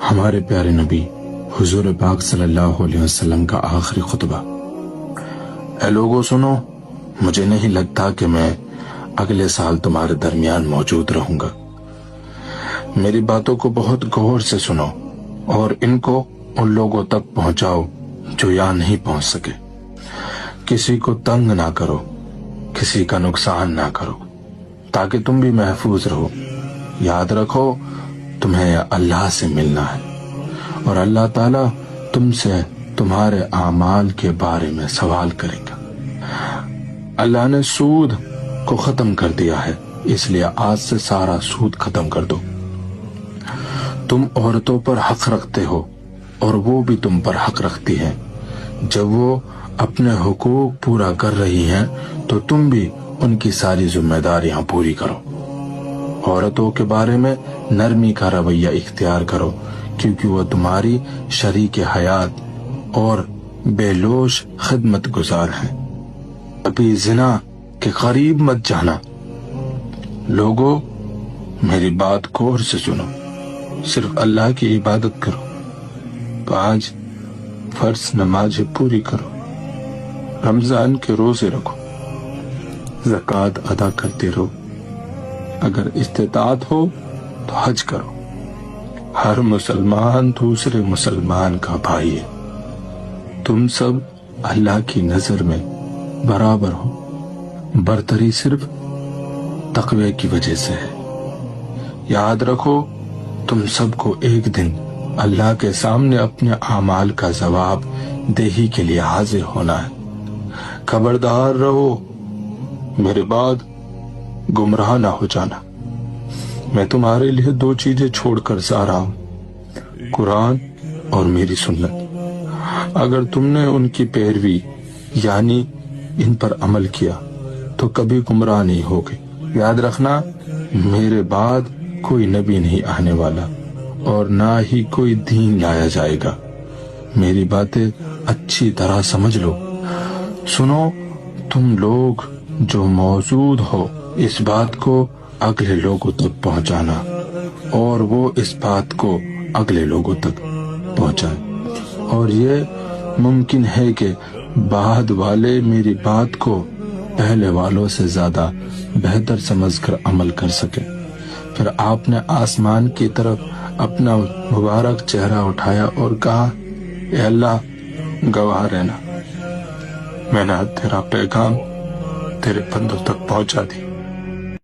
ہمارے پیارے نبی حضور پاک صلی اللہ علیہ وسلم کا آخری خطبہ۔ اے لوگوں سنو، مجھے نہیں لگتا کہ میں اگلے سال تمہارے درمیان موجود رہوں گا۔ میری باتوں کو بہت غور سے سنو اور ان کو ان لوگوں تک پہنچاؤ جو یہاں نہیں پہنچ سکے۔ کسی کو تنگ نہ کرو، کسی کا نقصان نہ کرو، تاکہ تم بھی محفوظ رہو۔ یاد رکھو تمہیں اللہ سے ملنا ہے اور اللہ تعالیٰ تم سے تمہارے اعمال کے بارے میں سوال کرے گا۔ اللہ نے سود کو ختم کر دیا ہے، اس لیے آج سے سارا سود ختم کر دو۔ تم عورتوں پر حق رکھتے ہو اور وہ بھی تم پر حق رکھتی ہیں۔ جب وہ اپنے حقوق پورا کر رہی ہیں تو تم بھی ان کی ساری ذمہ داریاں پوری کرو۔ عورتوں کے بارے میں نرمی کا رویہ اختیار کرو، کیونکہ وہ تمہاری شریک حیات اور بے لوث خدمت گزار ہیں۔ ابھی زنا کے قریب مت جانا۔ لوگوں میری بات غور سے سنو، صرف اللہ کی عبادت کرو، 5 فرض نمازیں پوری کرو، رمضان کے روزے رکھو، زکوٰۃ ادا کرتے رہو، اگر استطاعت ہو تو حج کرو۔ ہر مسلمان دوسرے مسلمان کا بھائی ہے۔ تم سب اللہ کی نظر میں برابر ہو، برتری صرف تقوی کی وجہ سے ہے۔ یاد رکھو تم سب کو ایک دن اللہ کے سامنے اپنے اعمال کا جواب دہی کے لیے حاضر ہونا ہے۔ خبردار رہو، میرے بعد گمراہ نہ ہو جانا۔ میں تمہارے لیے 2 چیزیں چھوڑ کر جا رہا ہوں، قرآن اور میری سنت۔ اگر تم نے ان کی پیروی یعنی ان پر عمل کیا تو کبھی گمراہ نہیں ہوگے۔ یاد رکھنا میرے بعد کوئی نبی نہیں آنے والا اور نہ ہی کوئی دین لایا جائے گا۔ میری باتیں اچھی طرح سمجھ لو۔ سنو تم لوگ جو موجود ہو، اس بات کو اگلے لوگوں تک پہنچانا اور وہ اس بات کو اگلے لوگوں تک پہنچائیں، اور یہ ممکن ہے کہ بعد والے میری بات کو پہلے والوں سے زیادہ بہتر سمجھ کر عمل کر سکیں۔ پھر آپ نے آسمان کی طرف اپنا مبارک چہرہ اٹھایا اور کہا، اے اللہ گواہ رہنا، میں نے تیرا پیغام تیرے بندوں تک پہنچا دی۔